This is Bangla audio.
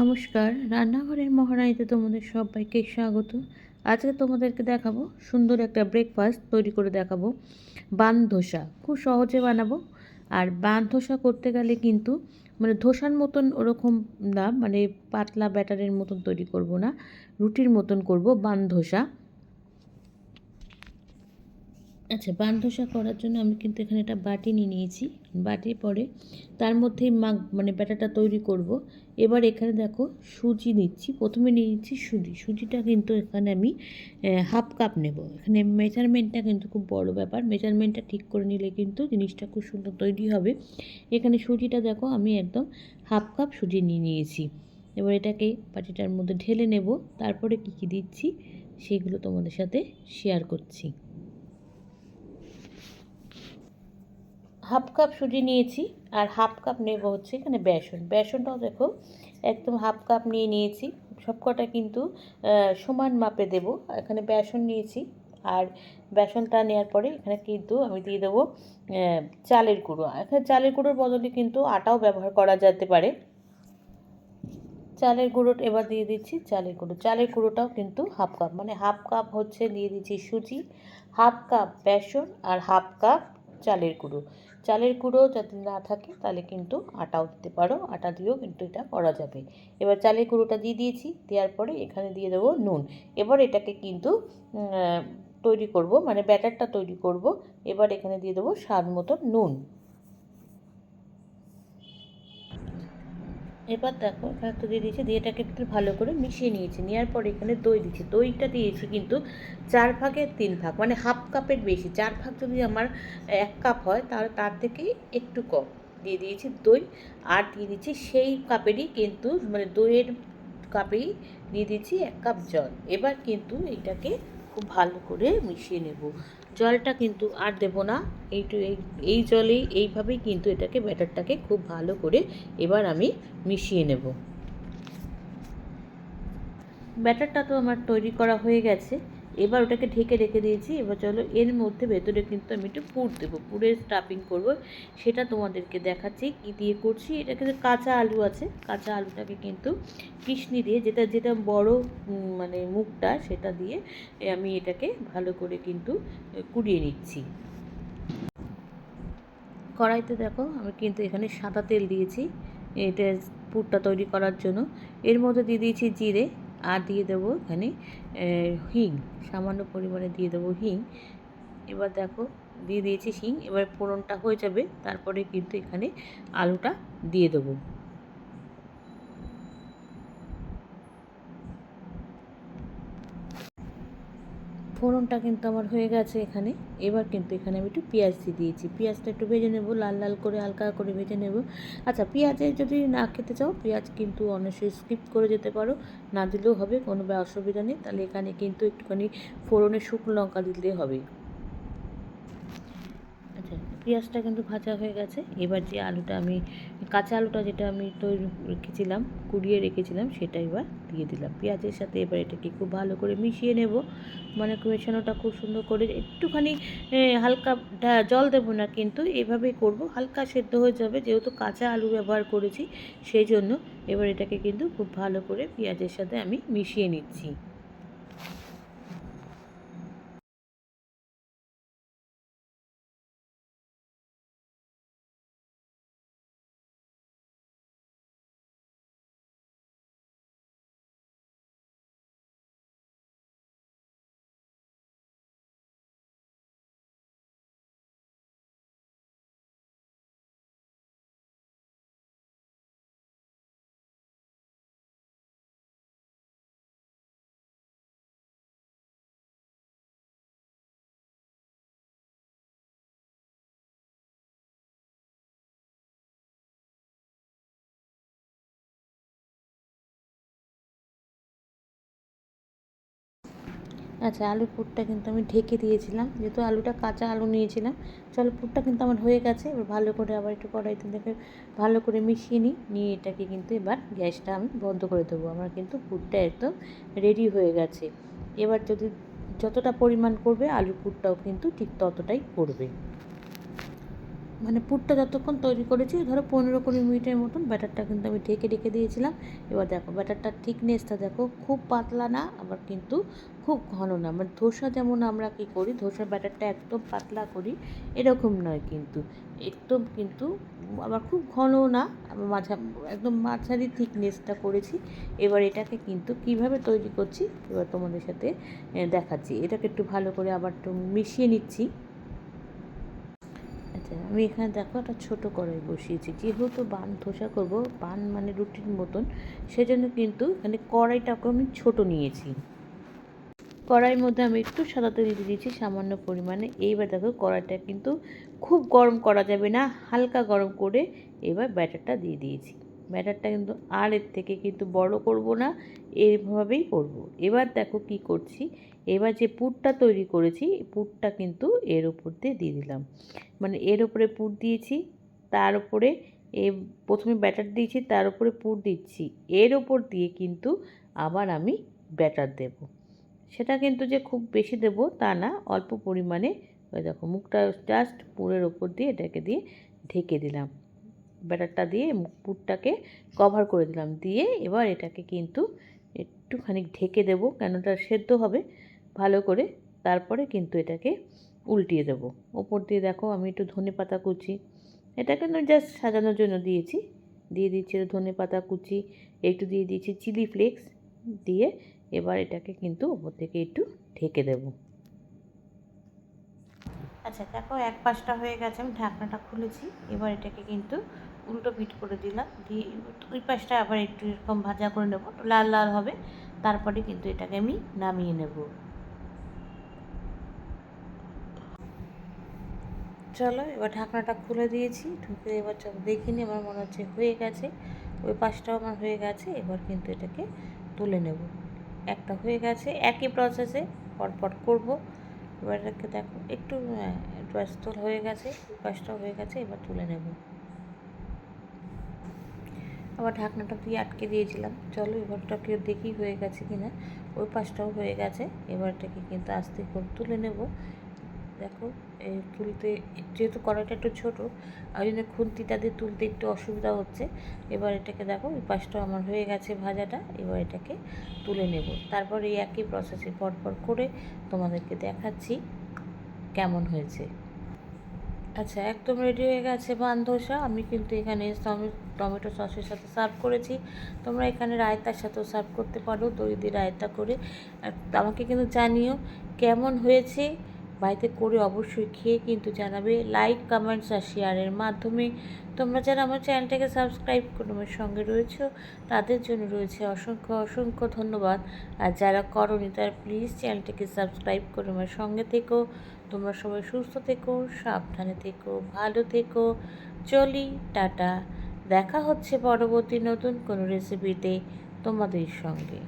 নমস্কার, রান্নাঘরের মহারানীতে তোমাদের সবাইকে স্বাগত। আজকে তোমাদেরকে দেখাবো সুন্দর একটা ব্রেকফাস্ট তৈরি করে দেখাবো। বান ধোসা খুব সহজে বানাবো। আর বান ধোসা করতে গেলে কিন্তু ধোসার মতন ওরকম না, পাতলা ব্যাটারের মতন তৈরি করব না, রুটির মতন করব বান ধোসা। আচ্ছা, বান ধোসা করার জন্য আমি কিন্তু এখানে একটা বাটি নিয়ে নিয়েছি। বাটির পরে তার মধ্যেই ব্যাটারটা তৈরি করব। এবার এখানে দেখো সুজি নিচ্ছি। প্রথমে নিয়ে নিচ্ছি সুজিটা কিন্তু এখানে আমি হাফ কাপ নেব। এখানে মেজারমেন্টটা কিন্তু খুব বড় ব্যাপার। মেজারমেন্টটা ঠিক করে নিলে কিন্তু জিনিসটা খুব সুন্দর তৈরি হবে। এখানে সুজিটা দেখো আমি একদম হাফ কাপ সুজি নিয়ে নিয়েছি। এবার এটাকে বাটিটার মধ্যে ঢেলে নেব। তারপরে কী দিচ্ছি সেগুলো তোমাদের সাথে শেয়ার করছি। হাফ কাপ সুজি নিয়েছি আর হাফ কাপ নেব হচ্ছে এখানে বেসনটাও দেখো একদম হাফ কাপ নিয়ে নিয়েছি। সবকটা কিন্তু সমান মাপে দেব। এখানে বেসন নিয়েছি আর বেসনটা নেওয়ার পরে এখানে কিন্তু আমি দিয়ে দেবো চালের গুঁড়ো। এখানে চালের গুঁড়োর বদলে কিন্তু আটাও ব্যবহার করা যেতে পারে। চালের গুঁড়ো এবার দিয়ে দিচ্ছি। চালের গুঁড়োটাও কিন্তু হাফ কাপ, হাফ কাপ হচ্ছে দিয়ে দিচ্ছি সুজি, হাফ কাপ বেসন আর হাফ কাপ চালের গুঁড়ো যদি না থাকে তাহলে কিন্তু আটাও দিতে পারো, আটা দিয়েও কিন্তু এটা করা যাবে। এবার চালের গুঁড়োটা দিয়ে দিয়েছি। দেওয়ার পরে এখানে দিয়ে দেবো নুন। এবার এটাকে কিন্তু তৈরি করব, ব্যাটারটা তৈরি করব। এবার এখানে দিয়ে দেবো স্বাদ মতো নুন। এবার দেখো এখানে তো দিয়ে দিয়েছি, দিয়ে এটাকে একটু ভালো করে মিশিয়ে নিয়েছি। নেওয়ার পরে এখানে দই দিচ্ছি। দইটা দিয়েছি কিন্তু 4/3 ভাগ, হাফ কাপের বেশি। 4 ভাগ যদি আমার 1 কাপ হয় তাহলে তার থেকে একটু কম দিয়ে দিয়েছি দই। আর দিয়ে দিচ্ছি সেই কাপেরই কিন্তু দইয়ের কাপেই দিয়ে দিচ্ছি 1 কাপ জল। এবার কিন্তু এটাকে খুব ভালো করে মিশিয়ে নেব। জলটা কিন্তু আর দেবো না, এই জলেই এইভাবেই কিন্তু এটাকে ব্যাটারটাকে খুব ভালো করে এবার আমি মিশিয়ে নেব। ব্যাটারটা তো আমার তৈরি করা হয়ে গেছে। এবার ওটাকে ঢেকে রেখে দিয়েছি। এবার চলো এর মধ্যে ভেতরে কিন্তু আমি একটু পুর দেবো, পুরের স্টাফিং করব। সেটা তোমাদেরকে দেখাচ্ছি কী দিয়ে করছি। এটা কিন্তু কাঁচা আলু আছে। কাঁচা আলুটাকে কিন্তু কিশনি দিয়ে, যেটা বড় মুখটা সেটা দিয়ে আমি এটাকে ভালো করে কিন্তু কুড়িয়ে নিচ্ছি। কড়াইতে দেখো আমি কিন্তু এখানে সাদা তেল দিয়েছি এটা পুরটা তৈরি করার জন্য। এর মধ্যে দিয়ে দিয়েছি জিরে আর দিয়ে দেবো এখানে হিং, সামান্য পরিমাণে দিয়ে দেবো হিং। এবার দেখো দিয়ে দিয়েছি হিং। এবার ফোড়নটা হয়ে যাবে, তারপরে কিন্তু এখানে আলুটা দিয়ে দেবো। ফোড়নটা কিন্তু আমার হয়ে গেছে এখানে। এবার কিন্তু এখানে আমি একটু পেঁয়াজ দিয়ে দিয়েছি। পেঁয়াজটা একটু ভেজে নেব, লাল লাল করে হালকা করে ভেজে নেব। আচ্ছা, পেঁয়াজে যদি না খেতে চাও পেঁয়াজ কিন্তু অবশ্যই স্কিপ করে যেতে পারো, না দিলেও হবে, কোনো অসুবিধা নেই। তাহলে এখানে কিন্তু একটুখানি ফোড়নে শুকনো লঙ্কা দিলে হবে। আচ্ছা, পেঁয়াজটা কিন্তু ভাজা হয়ে গেছে। এবার যে কাঁচা আলুটা যেটা আমি রেখেছিলাম, কুড়িয়ে রেখেছিলাম, সেটা এবার দিয়ে দিলাম পেঁয়াজের সাথে। এবার এটাকে খুব ভালো করে মিশিয়ে নেব। মেশানোটা খুব সুন্দর করে একটুখানি হালকা জল দেবো না, কিন্তু এভাবেই করব, হালকা সেদ্ধ হয়ে যাবে যেহেতু কাঁচা আলু ব্যবহার করেছি সেই জন্য। এবার এটাকে কিন্তু খুব ভালো করে পেঁয়াজের সাথে আমি মিশিয়ে নিচ্ছি। আচ্ছা, আলুর পুরটা কিন্তু আমি ঢেকে দিয়েছিলাম যেহেতু আলুটা কাঁচা আলু নিয়েছিলাম। চলো, পুরটা কিন্তু আমার হয়ে গেছে। এবার ভালো করে আবার একটু কড়াইতে দেখে ভালো করে মিশিয়ে নিয়ে এটাকে কিন্তু এবার গ্যাসটা আমি বন্ধ করে দেবো। আমার কিন্তু পুরটা একদম রেডি হয়ে গেছে। এবার যতটা পরিমাণ করবে আলুর পুরটাও কিন্তু ঠিক ততটাই করবে। মানে পুরটা যতক্ষণ তৈরি করেছি ধরো 15-20 মিনিটের মতন ব্যাটারটা কিন্তু আমি ঢেকে রেখে দিয়েছিলাম। এবার দেখো ব্যাটারটার থিকনেসটা দেখো, খুব পাতলা না আবার কিন্তু খুব ঘন না। মানে ধোসা যেমন আমরা কী করি, ধোসার ব্যাটারটা একদম পাতলা করি, এরকম নয় কিন্তু, একদম কিন্তু আবার খুব ঘনও না, আবার একদম মাঝারি থিকনেসটা করেছি। এবার এটাকে কিন্তু কিভাবে তৈরি করছি এবার তোমাদের সাথে দেখাচ্ছি। এটাকে একটু ভালো করে আবার একটু মিশিয়ে নিচ্ছি। আচ্ছা, আমি এখানে দেখো একটা ছোটো কড়াই বসিয়েছি, যেহেতু বান ধোসা করবো, বান মানে রুটির মতন, সেজন্য কিন্তু এখানে কড়াইটাকে আমি ছোটো নিয়েছি। কড়াইয়ের মধ্যে আমি একটু সাদা তেল দিয়ে দিয়েছি সামান্য পরিমাণে। এইবার দেখো কড়াইটা কিন্তু খুব গরম করা যাবে না, হালকা গরম করে এবার ব্যাটারটা দিয়ে দিয়েছি। ব্যাটারটা কিন্তু আর এর থেকে কিন্তু বড় করব না, এইভাবেই করব। এবার দেখো কি করছি, এবার যে পুরটা তৈরি করেছি পুরটা কিন্তু এর উপর দিয়ে দিলাম। মানে এর উপরে পুর দিয়েছি, তার উপরে প্রথমে ব্যাটার দিয়েছি, তার উপরে পুর দিচ্ছি, এর উপর দিয়ে কিন্তু আবার আমি ব্যাটার দেব। সেটা কিন্তু যে খুব বেশি দেব তা না, অল্প পরিমাণে। ওই দেখো মুখটা জাস্ট পুরের ওপর দিয়ে এটাকে দিয়ে ঢেকে দিলাম, ব্যাটারটা দিয়ে পুরটাকে কভার করে দিলাম। দিয়ে এবার এটাকে কিন্তু একটুখানি ঢেকে দেব, কেন এটা সেদ্ধ হবে ভালো করে। তারপরে কিন্তু এটাকে উল্টিয়ে দেব। ওপর দিয়ে দেখো আমি একটু ধনেপাতা কুচি, এটা কিন্তু জাস্ট সাজানোর জন্য দিয়েছি, দিয়ে দিচ্ছি ধনেপাতা কুচি, একটু দিয়ে দিয়েছি চিলি ফ্লেক্স দিয়ে এবার এটাকে কিন্তু ওপর থেকে একটু ঢেকে দেব। আচ্ছা দেখো এক পাশটা হয়ে গেছে, আমি ঢাকনাটা খুলেছি। এবার এটাকে কিন্তু উল্টো পিঠ করে দিলাম, দিয়ে ওই পাশটা আবার একটু এরকম ভাজা করে নেব, লাল লাল হবে। তারপরে কিন্তু এটাকে আমি নামিয়ে নেব। চলো এবার ঢাকনাটা খুলে দিয়েছি, ঢুকে এবার চলো দেখিনি, আমার মনে হচ্ছে হয়ে গেছে। ওই পাশটাও আমার হয়ে গেছে, এবার কিন্তু এটাকে তুলে নেব। একটা হয়ে গেছে, একই প্রসেসে পরপর করব। এবার এটাকে দেখো একটু ব্যস্ত হয়ে গেছে, ওই পাশটাও হয়ে গেছে, এবার তুলে নেব। আবার ঢাকনাটা দিয়ে আটকে দিয়েছিলাম। চলো এবারটাকে দেখি হয়ে গেছে কিনা, ওই পাশটাও হয়ে গেছে। এবার এটাকে কিন্তু আস্তে করে তুলে নেব। দেখো এই তুলতে, যেহেতু কড়াইটা একটু ছোটো, ওই জন্য খুন্তিটা দিয়ে তুলতে একটু অসুবিধা হচ্ছে। এবার এটাকে দেখো ওই পাশটা আমার হয়ে গেছে ভাজাটা, এবার এটাকে তুলে নেব। তারপর এই একই প্রসেসে পরপর করে তোমাদেরকে দেখাচ্ছি কেমন হয়েছে। আচ্ছা একদম রেডি হয়ে গেছে বান ধোসা। আমি কিন্তু এখানে টমেটো সসের সাথে সার্ভ করেছি, তোমরা এখানে রায়তার সাথেও সার্ভ করতে পারো, দই দিয়ে রায়তা করে। আমাকে কিন্তু জানিও কেমন হয়েছে, বাড়িতে করে অবশ্যই খেয়ে কিন্তু জানাবে লাইক কমেন্টস আর শেয়ারের মাধ্যমে। তোমরা যারা আমার চ্যানেলটাকে সাবস্ক্রাইব করে আমার সঙ্গে রয়েছে তাদের জন্য রয়েছে অসংখ্য অসংখ্য ধন্যবাদ। আর যারা করোনি তারা প্লিজ চ্যানেলটাকে সাবস্ক্রাইব করে আমার সঙ্গে থেকো। তোমরা সবাই সুস্থ থেকো, সাবধানে থেকো, ভালো থেকো। চলি, টাটা। দেখা হচ্ছে পরবর্তী নতুন কোনো রেসিপিতে তোমাদের সঙ্গে।